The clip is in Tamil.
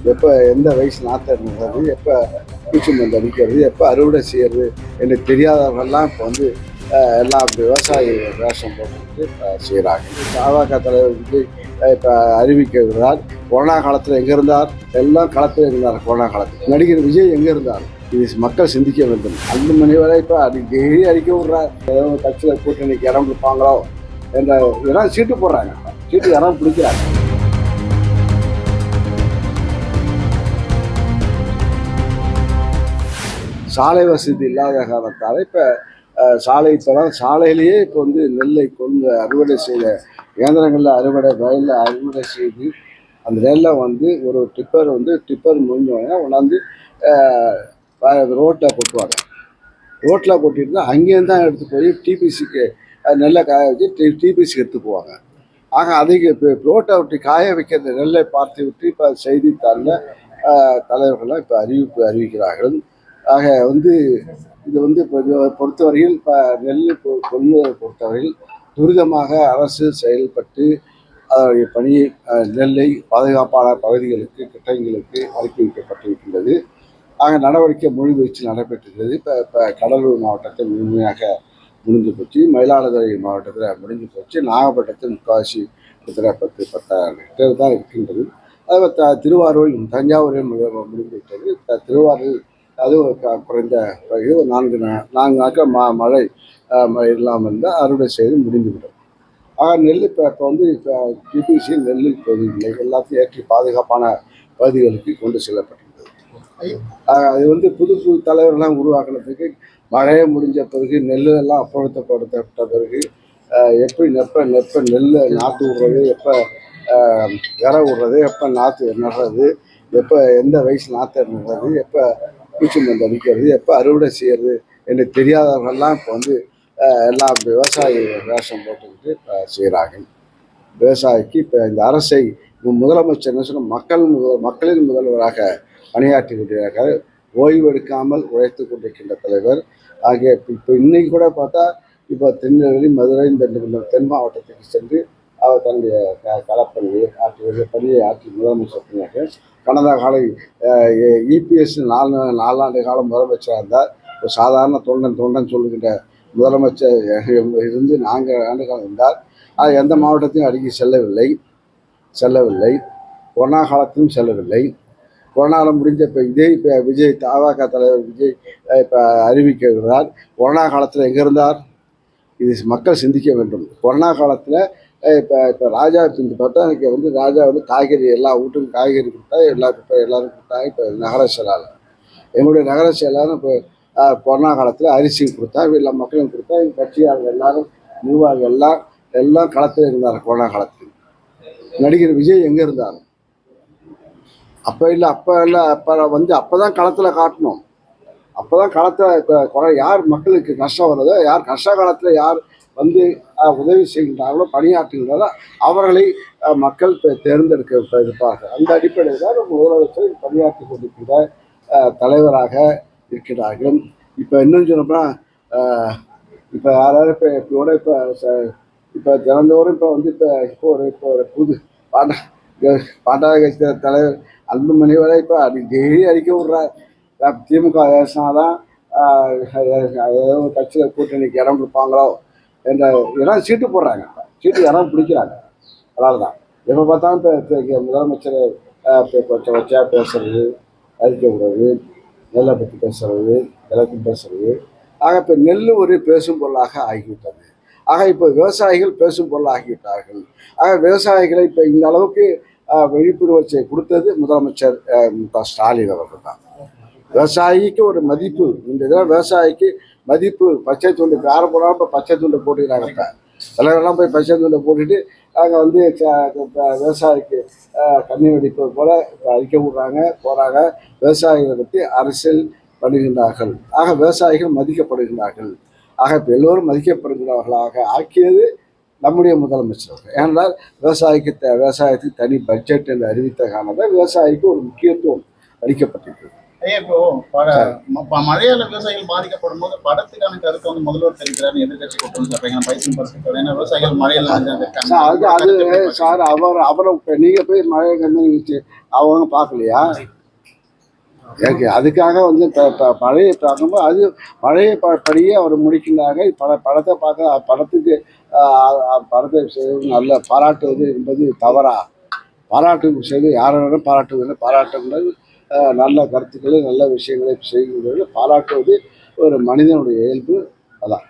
எப்போ எந்த வயசு நாற்று நடுறது, எப்போ பூச்சி மருந்து அடிக்கிறது, எப்போ அறுவடை செய்கிறது என்று தெரியாதவர்கள்லாம் இப்போ வந்து எல்லாம் விவசாய வேஷம் போட்டு செய்கிறாங்க. பாமக தலைவர் விஜய் இப்போ அறிவிக்கிறார். கொரோனா காலத்தில் எங்கே இருந்தார்? எல்லாம் களத்தில் இருந்தார். கொரோனா காலத்தில் நடிகர் விஜய் எங்கே இருந்தார்? இது மக்கள் சிந்திக்க வேண்டும். 2 மணி வரை இப்போ டெய்லி அடிக்க விடுறார். ஏதோ கட்சியில் கூட்டணிக்கு இடம் கொடுப்பாங்களோ என்ற இதெல்லாம் சீட்டு போடுறாங்க. சீட்டு இடம் பிடிக்கிறாங்க. சாலை வசதி இல்லாத காரணத்தால் இப்போ சாலையிலேயே இப்போ வந்து நெல்லை கொண்டு அறுவடை செய்த இயந்திரங்களில் வயலில் அறுவடை செய்து அந்த நெல்லை வந்து ஒரு டிப்பர் முடிஞ்சோடனே கொண்டாந்து ரோட்டில் கொட்டுவாங்க. ரோட்டில் கொட்டிட்டு தான் அங்கேருந்து தான் எடுத்து போய் டிபிசிக்கு நெல்லை காய வச்சு டிபிசிக்கு எடுத்து போவாங்க. ஆக அதிக இப்போ ரோட்டை விட்டு காய வைக்கிற நெல்லை பார்த்து விட்டு இப்போ செய்தித்தாளில் தலைவர்கள்லாம் இப்போ அறிவிக்கிறார்கள். ஆக வந்து இது வந்து இப்போ பொறுத்தவரையில் இப்போ நெல் கொள்முதலை பொறுத்தவரையில் துரிதமாக அரசு செயல்பட்டு அதனுடைய பணியை நெல்லை பாதுகாப்பான பகுதிகளுக்கு கிட்டங்களுக்கு அனுப்பி வைக்கப்பட்டிருக்கின்றது. ஆக நடவடிக்கை முழுவீச்சில் நடைபெற்றிருக்கிறது. இப்போ கடலூர் மாவட்டத்தில் முழுமையாக முடிஞ்சு போச்சு, மயிலாடுதுறை மாவட்டத்தில் முடிஞ்சு போச்சு, நாகப்பட்டினத்தில் முக்கால்வாசி கிட்டத்தட்ட 10,000 ஹெக்டேர் தான் இருக்கின்றது. அது திருவாரூர் தஞ்சாவூரில் முடிந்து விட்டது. திருவாரூர் அதுவும் குறைந்த பிறகு 4 நாட்கள் மழை இல்லாமல் இருந்தால் அறுவடை செய்து முடிந்துவிடும். ஆக நெல் இப்போ வந்து இப்போ டிபிசி நெல் பகுதிகளை எல்லாத்தையும் ஏற்றி பாதுகாப்பான பகுதிகளுக்கு கொண்டு செல்லப்பட்டிருக்கிறது. அது வந்து புது தலைவர்கள்லாம் உருவாக்குனதுக்கு மழையே முடிஞ்ச பிறகு நெல் எல்லாம் அப்புறப்படுத்தப்பட்ட பிறகு எப்படி நெல் நாற்று விடுறது, எப்போ விரை விடுறது, எப்போ நாற்று நடுறது, எப்போ எந்த வயசு நாற்று நடுறது, எப்போ பூச்சி மருந்து அடிக்கிறது, எப்போ அறுவடை செய்கிறது என்று தெரியாதவர்கள்லாம் இப்போ வந்து எல்லாம் விவசாய வேஷம் போட்டுக்கிட்டு செய்கிறார்கள். விவசாயிக்கு இப்போ இந்த அரசை முதலமைச்சர் என்ன சொன்ன மக்களின் முதல்வராக பணியாற்றி கொண்டிருக்கிறார். ஓய்வு எடுக்காமல் உழைத்து கொண்டிருக்கின்ற தலைவர். ஆகிய இப்போ இன்னைக்கு கூட பார்த்தா இப்போ திருநெல்வேலி, மதுரை இந்த தென் மாவட்டத்துக்கு சென்று அவர் தன்னுடைய பணியை ஆற்றி முதலமைச்சர் பணியாக கடந்த கால இபிஎஸ் 4 ஆண்டு காலம் முதலமைச்சராக இருந்தார். ஒரு சாதாரண தொண்டன் சொல்லுகின்ற முதலமைச்சர் இருந்து 4 ஆண்டு காலம் இருந்தார். அது எந்த மாவட்டத்தையும் அடிக்கி செல்லவில்லை. கொரோனா காலத்திலும் செல்லவில்லை. கொரோனாவில் முடிஞ்ச இப்போ விஜய் பாமக தலைவர் விஜய் இப்போ அறிவிக்கிறார். கொரோனா காலத்தில் எங்கே இருந்தார்? இது மக்கள் சிந்திக்க வேண்டும். கொரோனா காலத்தில் இப்போ ராஜா பார்த்தா எனக்கு வந்து ராஜா வந்து காய்கறி எல்லா வீட்டுக்கும் காய்கறி கொடுத்தா எல்லாரும் கொடுத்தாங்க. இப்போ நகர செயலாளர் எங்களுடைய நகர செயலாளர் இப்போ கொரோனா காலத்தில் அரிசி கொடுத்தா, எல்லா மக்களும் கொடுத்தா. எங்கள் கட்சியாளர்கள் எல்லாரும் நிர்வாகிகள் எல்லாம் களத்தில் இருந்தார். கொரோனா காலத்தில் நடிகர் விஜய் எங்கே இருந்தார்? அப்போ வந்து அப்போ தான் களத்தில் காட்டணும். அப்போ தான் களத்தில் யார் மக்களுக்கு கஷ்டம் வருதோ, யார் கஷ்ட காலத்தில் யார் வந்து உதவி செய்கின்றார்களோ, பணியாற்றுகின்றாரோ அவர்களை மக்கள் தேர்ந்தெடுக்க இருப்பார்கள். அந்த அடிப்படையில் தான் முதலமைச்சர் பணியாற்றி கொண்டிருக்கிற தலைவராக இருக்கிறார்கள். இப்போ இன்னும் சொன்னோம்னா இப்போ யாராவது இப்போ தினந்தோறும் இப்போ வந்து இப்போ ஒரு புது பாட்டாளி கட்சி தலைவர் 2 மணி வரை இப்போ டெய்லி அடிக்க விடுறார். திமுக வேஷனாதான் ஏதோ கட்சியில் கூட்டணிக்கு இடம் கொடுப்பாங்களோ என்ற இதெல்லாம் சீட்டு போடுறாங்க. சீட்டு இடம் பிடிக்கிறாங்க. அதனால தான் எப்போ பார்த்தாலும் இப்போ முதலமைச்சர் வச்சா பேசுறது, அறிக்கை விடுறது, நெல்லை பற்றி பேசுறது, எல்லாத்தையும் பேசுறது. ஆக இப்போ நெல் ஒரு பேசும் பொருளாக ஆகிவிட்டது. ஆக இப்போ விவசாயிகள் பேசும் பொருள் ஆகிவிட்டார்கள். ஆக விவசாயிகளை இப்போ இந்த அளவுக்கு விழிப்புணர்ச்சி கொடுத்தது முதலமைச்சர் ஸ்டாலின் அவர்கள் தான். விவசாயிக்கு ஒரு மதிப்பு, இந்த இதில் விவசாயிக்கு மதிப்பு. பச்சை துண்டு யாரை போனாலும் இப்போ பச்சை துண்டை போட்டுக்கிறாங்க. இப்போ தலைவரெல்லாம் போய் பச்சை துண்டை போட்டுட்டு அங்கே வந்து விவசாயிக்கு கண்ணீர் வெடிப்பது போல அறிக்கை விடுறாங்க, போகிறாங்க. விவசாயிகளை பற்றி அரசியல் பண்ணுகின்றார்கள். ஆக விவசாயிகள் மதிக்கப்படுகின்றார்கள். ஆக இப்போ எல்லோரும் மதிக்கப்படுகிறவர்களாக ஆக்கியது நம்முடைய முதலமைச்சர். ஏனென்றால் விவசாயத்துக்கு தனி பட்ஜெட் என்று அறிவித்த காரணம் விவசாயிக்கு ஒரு முக்கியத்துவம் அளிக்கப்பட்டிருக்கிறது. ஐயா, இப்போ மழையால விவசாயிகள் பாதிக்கப்படும் போது படத்துக்கான கருத்தை வந்து முதல்வர் தெரிவிக்கிறாரு, எதிர்கட்சி கூட்டம் சொல்றீங்க பைசன் பரிசு. ஏன்னா விவசாயிகள் மழையில அது சார் அவரை நீங்க போய் மழை கம்மி அவங்க பார்க்கலையா? அதுக்காக வந்து மழையை பார்க்கும்போது அது மழையை படியே அவர் முடிக்கின்றாங்க. படத்தை பார்க்க படத்துக்கு படத்தை நல்ல பாராட்டுவது என்பது தவறா? பாராட்டு செய்து யாரை வேணும் பாராட்டுவது, பாராட்டுவது நல்ல கருத்துக்களை நல்ல விஷயங்களை செய்கிறது பாராட்டுவது ஒரு மனிதனுடைய இயல்பு. அதான்.